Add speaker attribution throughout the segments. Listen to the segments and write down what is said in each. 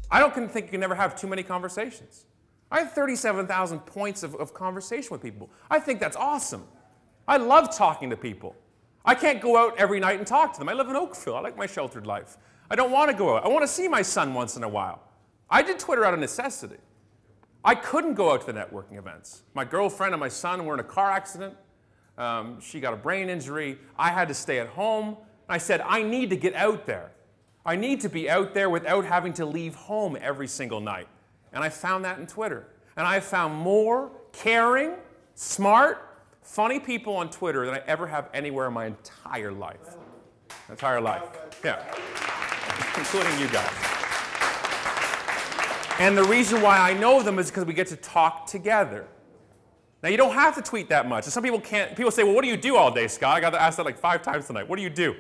Speaker 1: I don't think you can never have too many conversations. I have 37,000 points of conversation with people. I think that's awesome. I love talking to people. I can't go out every night and talk to them. I live in Oakville. I like my sheltered life. I don't want to go out. I want to see my son once in a while. I did Twitter out of necessity. I couldn't go out to the networking events. My girlfriend and my son were in a car accident. She got a brain injury. I had to stay at home. I said, I need to get out there. I need to be out there without having to leave home every single night. And I found that in Twitter. And I found more caring, smart, funny people on Twitter than I ever have anywhere in my entire life. Entire life. Yeah. Including you guys. And the reason why I know them is because we get to talk together. Now, you don't have to tweet that much. And some people can't. People say, well, what do you do all day, Scott? I got to ask that like 5 times tonight. What do you do?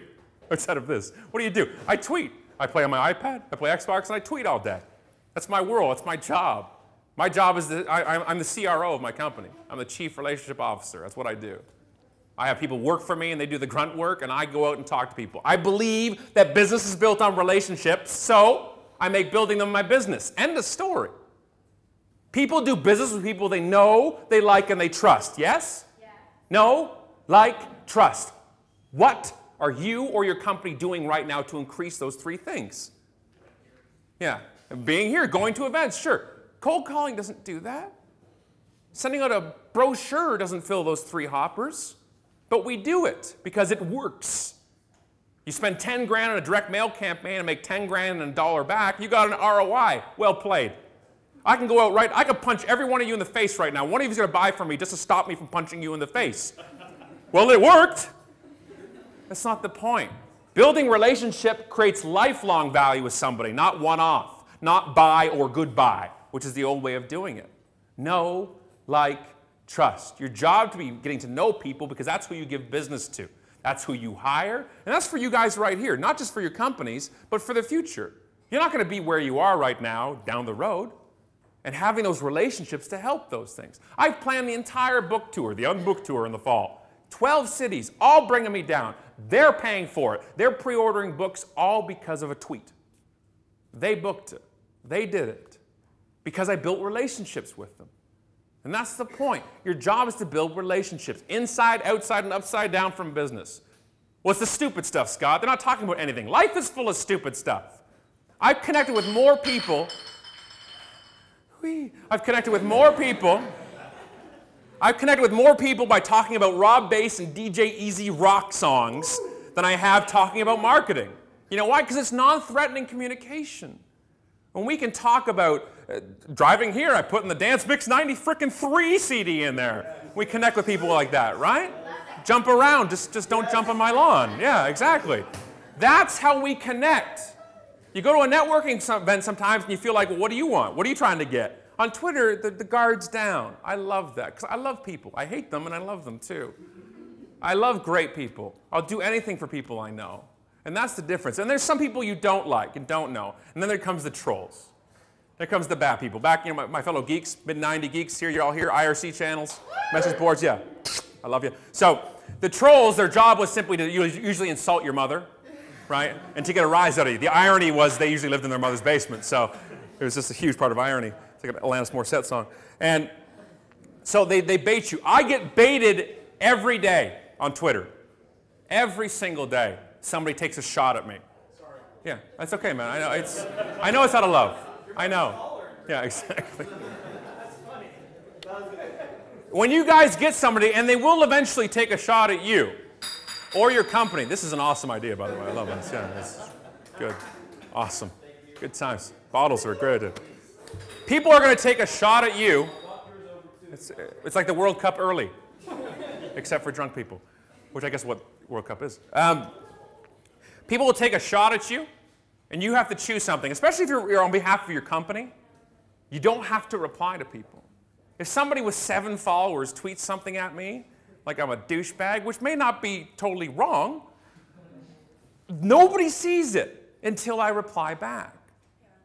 Speaker 1: Instead of this. What do you do? I tweet. I play on my iPad. I play Xbox, and I tweet all day. That's my world. That's my job. My job is I'm the CRO of my company. I'm the Chief Relationship Officer. That's what I do. I have people work for me, and they do the grunt work, and I go out and talk to people. I believe that business is built on relationships, so I make building them my business. End of story. People do business with people they know, they like, and they trust. Yes? Yeah. Know, like, trust. What are you or your company doing right now to increase those 3 things? Yeah. Being here, going to events, sure. Cold calling doesn't do that. Sending out a brochure doesn't fill those 3 hoppers. But we do it because it works. You spend 10 grand on a direct mail campaign and make 10 grand and $1 back, you got an ROI. Well played. I can go out right, I could punch every one of you in the face right now. One of you is going to buy from me just to stop me from punching you in the face. Well, it worked. That's not the point. Building relationship creates lifelong value with somebody, not one-off, not buy or goodbye, which is the old way of doing it. Know, like, trust. Your job to be getting to know people because that's who you give business to. That's who you hire. And that's for you guys right here, not just for your companies, but for the future. You're not going to be where you are right now down the road. And having those relationships to help those things. I've planned the entire book tour, the Unbooked Tour in the fall. 12 cities, all bringing me down. They're paying for it. They're pre-ordering books all because of a tweet. They booked it. They did it. Because I built relationships with them. And that's the point. Your job is to build relationships. Inside, outside, and upside down from business. What's the stupid stuff, Scott? They're not talking about anything. Life is full of stupid stuff. I've connected with more people. I've connected with more people by talking about raw bass and DJ Easy rock songs than I have talking about marketing. You know why? Because it's non-threatening communication. When we can talk about driving here, I put in the Dance Mix 93 CD in there. We connect with people like that, right? Jump around, just don't jump on my lawn. Yeah, exactly. That's how we connect. You go to a networking event sometimes and you feel like, well, what do you want? What are you trying to get? On Twitter, the guard's down. I love that, because I love people. I hate them, and I love them, too. I love great people. I'll do anything for people I know. And that's the difference. And there's some people you don't like and don't know. And then there comes the trolls. There comes the bad people. Back, you know, my fellow geeks, mid-90 geeks here, you're all here, IRC channels, message boards, yeah. I love you. So the trolls, their job was simply to usually insult your mother, right? And to get a rise out of you. The irony was they usually lived in their mother's basement, so it was just a huge part of irony. It's like an Alanis Morissette song. And so they bait you. I get baited every day on Twitter. Every single day, somebody takes a shot at me. Sorry. Yeah, that's okay, man. I know it's out of love. I know. Yeah, exactly. That's funny. When you guys get somebody, and they will eventually take a shot at you or your company. This is an awesome idea, by the way. I love this. Yeah, it's good. Awesome. Good times. Bottles are good. People are going to take a shot at you. It's like the World Cup early, except for drunk people, which I guess is what World Cup is. People will take a shot at you, and you have to choose something, especially if you're on behalf of your company. You don't have to reply to people. If somebody with 7 followers tweets something at me, like I'm a douchebag, which may not be totally wrong, nobody sees it until I reply back.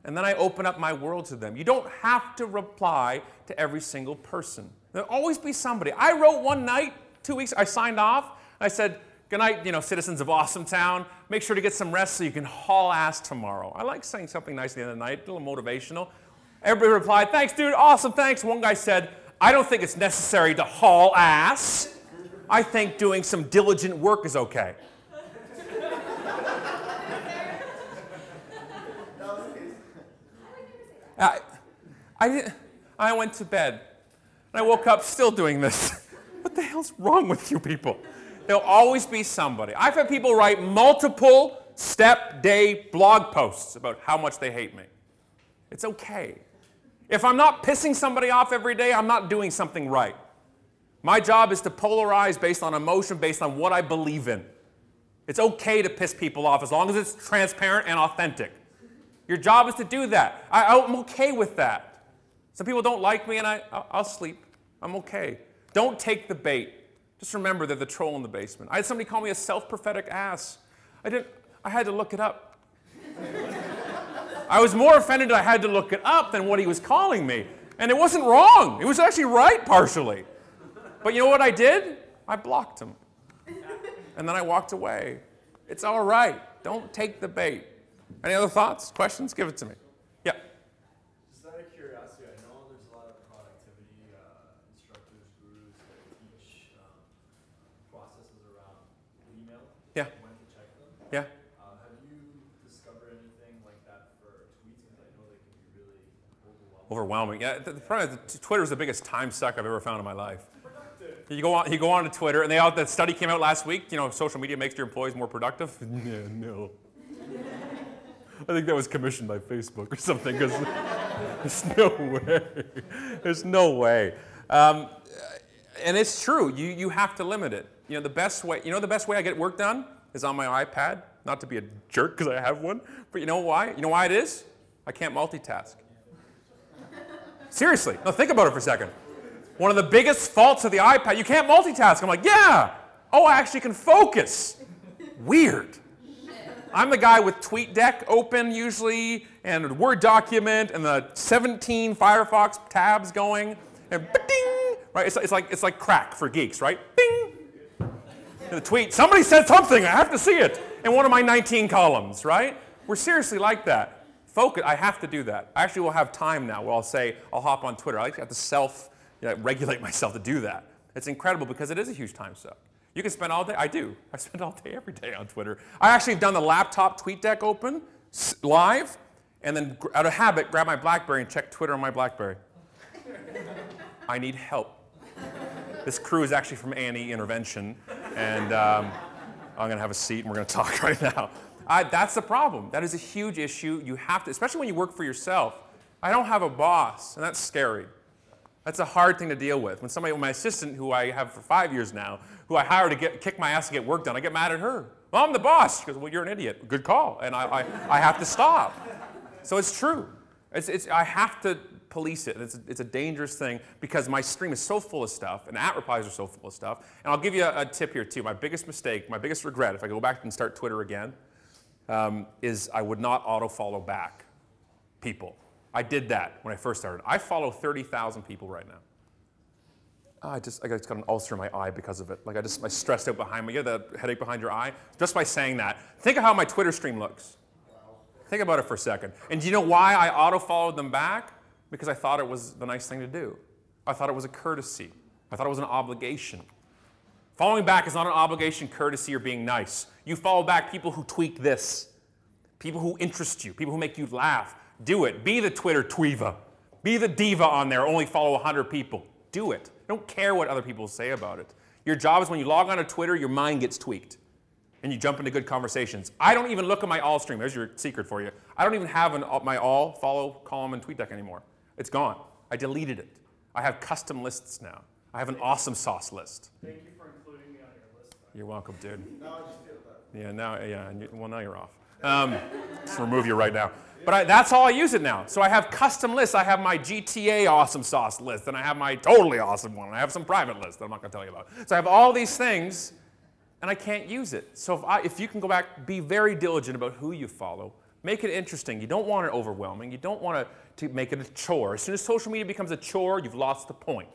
Speaker 1: And then I open up my world to them. You don't have to reply to every single person. There'll always be somebody. I wrote one night, 2 weeks, I signed off, and I said, Good night, citizens of Awesome Town. Make sure to get some rest so you can haul ass tomorrow. I like saying something nice at the end of the night, a little motivational. Everybody replied, thanks, dude, awesome, thanks. One guy said, I don't think it's necessary to haul ass. I think doing some diligent work is okay. I went to bed, and I woke up still doing this. What the hell's wrong with you people? There'll always be somebody. I've had people write multiple step day blog posts about how much they hate me. It's okay. If I'm not pissing somebody off every day, I'm not doing something right. My job is to polarize based on emotion, based on what I believe in. It's okay to piss people off as long as it's transparent and authentic. Your job is to do that. I'm okay with that. Some people don't like me, and I'll sleep. I'm okay. Don't take the bait. Just remember they're the troll in the basement. I had somebody call me a self-prophetic ass. I had to look it up. I was more offended that I had to look it up than what he was calling me. And it wasn't wrong. It was actually right, partially. But you know what I did? I blocked him. And then I walked away. It's all right. Don't take the bait. Any other thoughts, questions? Give it to me. Yeah.
Speaker 2: Just out of curiosity, I know there's a lot of productivity instructors, gurus that teach processes around email.
Speaker 1: Yeah.
Speaker 2: When to check them.
Speaker 1: Yeah.
Speaker 2: Have you discovered anything like that for tweets? Because I know they can be really
Speaker 1: Overwhelming.
Speaker 2: overwhelming.
Speaker 1: Yeah, the problem is Twitter is the biggest time suck I've ever found in my life. You go on to Twitter, and that study came out last week. Social media makes your employees more productive. Yeah, no. I think that was commissioned by Facebook or something, because there's no way. There's no way. And it's true. You have to limit it. The best way I get work done is on my iPad. Not to be a jerk because I have one, but you know why? You know why it is? I can't multitask. Seriously. No, think about it for a second. One of the biggest faults of the iPad, you can't multitask. I'm like, yeah. Oh, I actually can focus. Weird. I'm the guy with TweetDeck open usually, and a Word document, and the 17 Firefox tabs going, and ding, right? It's like crack for geeks, right? Bing. And the tweet, somebody said something, I have to see it, in one of my 19 columns, right? We're seriously like that. Focus, I have to do that. I actually will have time now where I'll hop on Twitter. I have to regulate myself to do that. It's incredible because it is a huge time suck. You can spend all day, I do. I spend all day, every day on Twitter. I actually have done the laptop TweetDeck open, live, and then out of habit, grab my BlackBerry and check Twitter on my BlackBerry. I need help. This crew is actually from A&E Intervention, and I'm gonna have a seat and we're gonna talk right now. That's the problem. That is a huge issue. You have to, especially when you work for yourself. I don't have a boss, and that's scary. That's a hard thing to deal with. When my assistant, who I have for 5 years now, who I hire to kick my ass to get work done, I get mad at her. Well, I'm the boss. She goes, well, you're an idiot. Good call. And I have to stop. So it's true. I have to police it. It's a dangerous thing because my stream is so full of stuff, and @replies are so full of stuff. And I'll give you a tip here, too. My biggest mistake, my biggest regret, if I go back and start Twitter again, is I would not auto-follow back people. I did that when I first started. I follow 30,000 people right now. I just got an ulcer in my eye because of it. I stressed out behind me. You get that headache behind your eye? Just by saying that. Think of how my Twitter stream looks. Wow. Think about it for a second. And do you know why I auto-followed them back? Because I thought it was the nice thing to do. I thought it was a courtesy. I thought it was an obligation. Following back is not an obligation, courtesy, or being nice. You follow back people who tweak this. People who interest you. People who make you laugh. Do it. Be the Twitter tweeva. Be the diva on there. Only follow 100 people. Do it. Don't care what other people say about it. Your job is when you log on to Twitter, your mind gets tweaked. And you jump into good conversations. I don't even look at my all stream. There's your secret for you. I don't even have my all follow column in TweetDeck anymore. It's gone. I deleted it. I have custom lists now. I have an awesome sauce list.
Speaker 2: Thank you for including me on your list.
Speaker 1: You're welcome, dude.
Speaker 2: Now I just feel better.
Speaker 1: Yeah, now you're off. Just remove you right now. But that's all I use it now. So I have custom lists. I have my GTA awesome sauce list, and I have my totally awesome one. And I have some private lists that I'm not going to tell you about. So I have all these things, and I can't use it. So if you can go back, be very diligent about who you follow. Make it interesting. You don't want it overwhelming. You don't want to make it a chore. As soon as social media becomes a chore, you've lost the point.